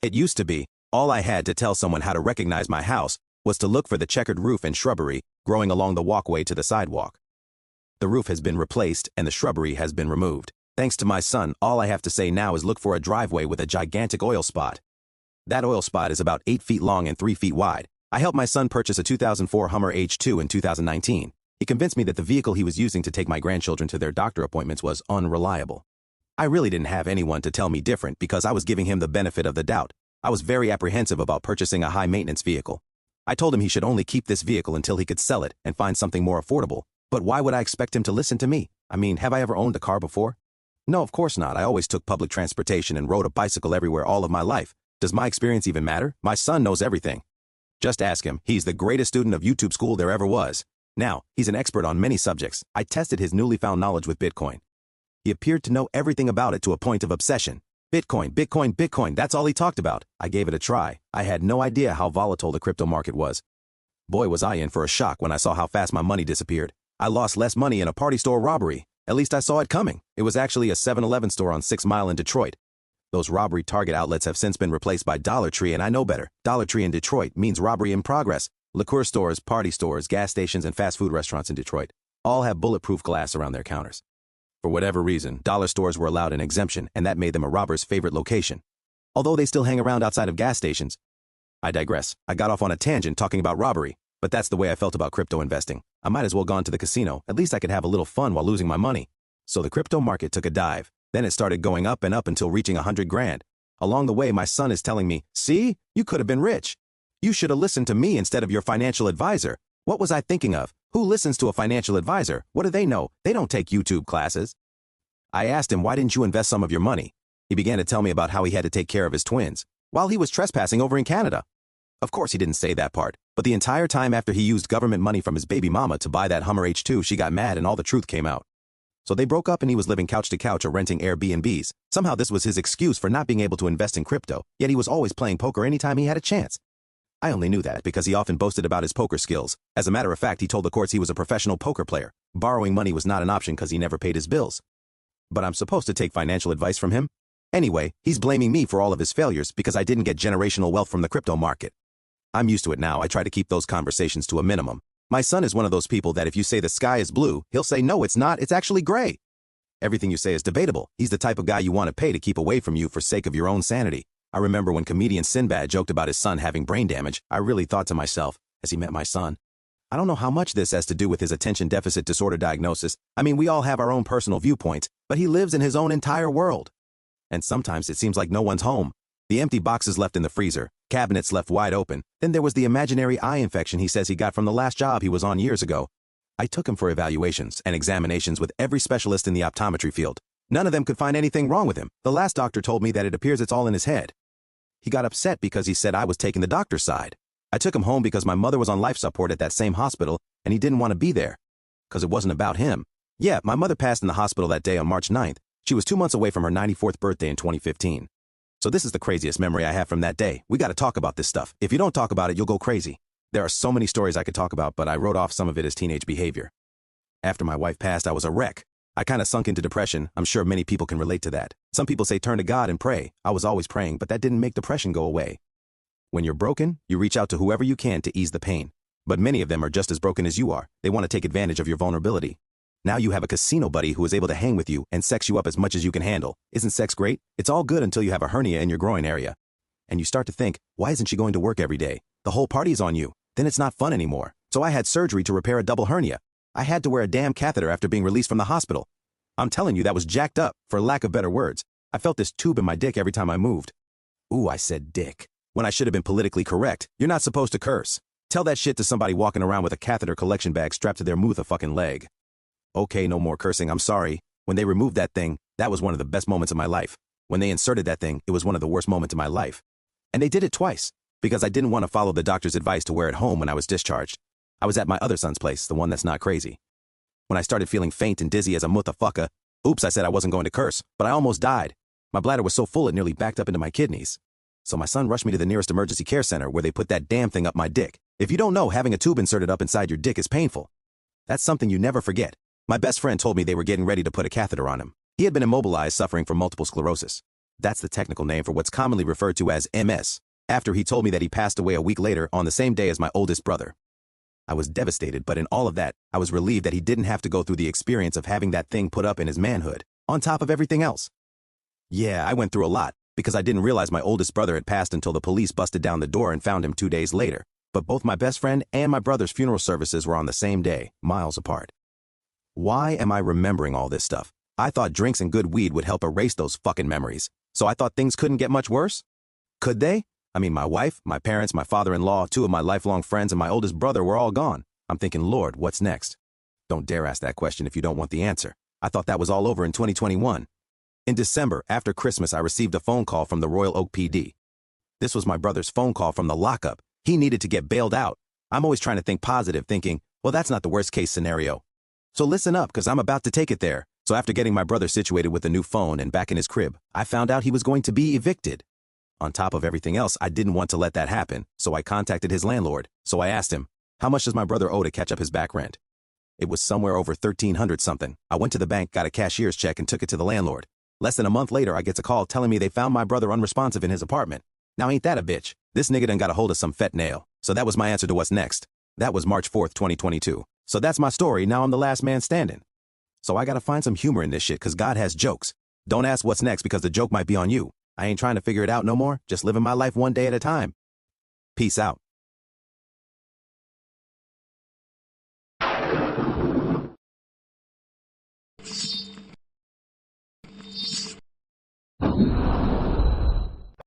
It used to be, all I had to tell someone how to recognize my house was to look for the checkered roof and shrubbery growing along the walkway to the sidewalk. The roof has been replaced and the shrubbery has been removed. Thanks to my son, all I have to say now is look for a driveway with a gigantic oil spot. That oil spot is about 8 feet long and 3 feet wide. I helped my son purchase a 2004 Hummer H2 in 2019. He convinced me that the vehicle he was using to take my grandchildren to their doctor appointments was unreliable. I really didn't have anyone to tell me different because I was giving him the benefit of the doubt. I was very apprehensive about purchasing a high-maintenance vehicle. I told him he should only keep this vehicle until he could sell it and find something more affordable. But why would I expect him to listen to me? I mean, have I ever owned a car before? No, of course not. I always took public transportation and rode a bicycle everywhere all of my life. Does my experience even matter? My son knows everything. Just ask him. He's the greatest student of YouTube school there ever was. Now, he's an expert on many subjects. I tested his newly found knowledge with Bitcoin. He appeared to know everything about it to a point of obsession. Bitcoin, Bitcoin, Bitcoin, that's all he talked about. I gave it a try. I had no idea how volatile the crypto market was. Boy, was I in for a shock when I saw how fast my money disappeared. I lost less money in a party store robbery. At least I saw it coming. It was actually a 7-Eleven store on 6 Mile in Detroit. Those robbery target outlets have since been replaced by Dollar Tree, and I know better. Dollar Tree in Detroit means robbery in progress. Liquor stores, party stores, gas stations, and fast food restaurants in Detroit all have bulletproof glass around their counters. For whatever reason, dollar stores were allowed an exemption, and that made them a robber's favorite location. Although they still hang around outside of gas stations. I digress. I got off on a tangent talking about robbery, but that's the way I felt about crypto investing. I might as well gone to the casino. At least I could have a little fun while losing my money. So the crypto market took a dive. Then it started going up and up until reaching 100 grand. Along the way, my son is telling me, see, you could have been rich. You should have listened to me instead of your financial advisor. What was I thinking of? Who listens to a financial advisor? What do they know? They don't take YouTube classes. I asked him, why didn't you invest some of your money? He began to tell me about how he had to take care of his twins while he was trespassing over in Canada. Of course, he didn't say that part, but the entire time after he used government money from his baby mama to buy that Hummer H2, she got mad and all the truth came out. So they broke up and he was living couch to couch or renting Airbnbs. Somehow this was his excuse for not being able to invest in crypto, yet he was always playing poker anytime he had a chance. I only knew that because he often boasted about his poker skills. As a matter of fact, he told the courts he was a professional poker player. Borrowing money was not an option because he never paid his bills. But I'm supposed to take financial advice from him? Anyway, he's blaming me for all of his failures because I didn't get generational wealth from the crypto market. I'm used to it now. I try to keep those conversations to a minimum. My son is one of those people that if you say the sky is blue, he'll say no, it's not, it's actually gray. Everything you say is debatable. He's the type of guy you want to pay to keep away from you for sake of your own sanity. I remember when comedian Sinbad joked about his son having brain damage, I really thought to myself, as he met my son, I don't know how much this has to do with his attention deficit disorder diagnosis. I mean, we all have our own personal viewpoints, but he lives in his own entire world. And sometimes it seems like no one's home. The empty boxes left in the freezer, cabinets left wide open. Then there was the imaginary eye infection he says he got from the last job he was on years ago. I took him for evaluations and examinations with every specialist in the optometry field. None of them could find anything wrong with him. The last doctor told me that it appears it's all in his head. He got upset because he said I was taking the doctor's side. I took him home because my mother was on life support at that same hospital and he didn't want to be there. Because it wasn't about him. Yeah, my mother passed in the hospital that day on March 9th. She was 2 months away from her 94th birthday in 2015. So this is the craziest memory I have from that day. We got to talk about this stuff. If you don't talk about it, you'll go crazy. There are so many stories I could talk about, but I wrote off some of it as teenage behavior. After my wife passed, I was a wreck. I kind of sunk into depression. I'm sure many people can relate to that. Some people say turn to God and pray. I was always praying, but that didn't make depression go away. When you're broken, you reach out to whoever you can to ease the pain. But many of them are just as broken as you are. They want to take advantage of your vulnerability. Now you have a casino buddy who is able to hang with you and sex you up as much as you can handle. Isn't sex great? It's all good until you have a hernia in your groin area. And you start to think, why isn't she going to work every day? The whole party's on you. Then it's not fun anymore. So I had surgery to repair a double hernia. I had to wear a damn catheter after being released from the hospital. I'm telling you, that was jacked up, for lack of better words. I felt this tube in my dick every time I moved. Ooh, I said dick. When I should have been politically correct. You're not supposed to curse. Tell that shit to somebody walking around with a catheter collection bag strapped to their fucking leg. Okay, no more cursing, I'm sorry. When they removed that thing, that was one of the best moments of my life. When they inserted that thing, it was one of the worst moments of my life. And they did it twice, because I didn't want to follow the doctor's advice to wear it home when I was discharged. I was at my other son's place, the one that's not crazy. When I started feeling faint and dizzy as a motherfucker, oops, I said I wasn't going to curse, but I almost died. My bladder was so full it nearly backed up into my kidneys. So my son rushed me to the nearest emergency care center where they put that damn thing up my dick. If you don't know, having a tube inserted up inside your dick is painful. That's something you never forget. My best friend told me they were getting ready to put a catheter on him. He had been immobilized suffering from multiple sclerosis. That's the technical name for what's commonly referred to as MS, after he told me that he passed away a week later on the same day as my oldest brother. I was devastated, but in all of that, I was relieved that he didn't have to go through the experience of having that thing put up in his manhood, on top of everything else. Yeah, I went through a lot, because I didn't realize my oldest brother had passed until the police busted down the door and found him 2 days later. But both my best friend and my brother's funeral services were on the same day, miles apart. Why am I remembering all this stuff? I thought drinks and good weed would help erase those fucking memories. So I thought things couldn't get much worse? Could they? I mean, my wife, my parents, my father-in-law, 2 of my lifelong friends, and my oldest brother were all gone. I'm thinking, Lord, what's next? Don't dare ask that question if you don't want the answer. I thought that was all over in 2021. In December, after Christmas, I received a phone call from the Royal Oak PD. This was my brother's phone call from the lockup. He needed to get bailed out. I'm always trying to think positive, thinking, well, that's not the worst case scenario. So listen up, because I'm about to take it there. So after getting my brother situated with a new phone and back in his crib, I found out he was going to be evicted. On top of everything else, I didn't want to let that happen, so I contacted his landlord. So I asked him, how much does my brother owe to catch up his back rent? It was somewhere over $1,300 something. I went to the bank, got a cashier's check, and took it to the landlord. Less than a month later, I get a call telling me they found my brother unresponsive in his apartment. Now ain't that a bitch? This nigga done got a hold of some fentanyl. So that was my answer to what's next. That was March 4th, 2022. So that's my story. Now I'm the last man standing. So I gotta find some humor in this shit, cause God has jokes. Don't ask what's next, because the joke might be on you. I ain't trying to figure it out no more. Just living my life one day at a time. Peace out.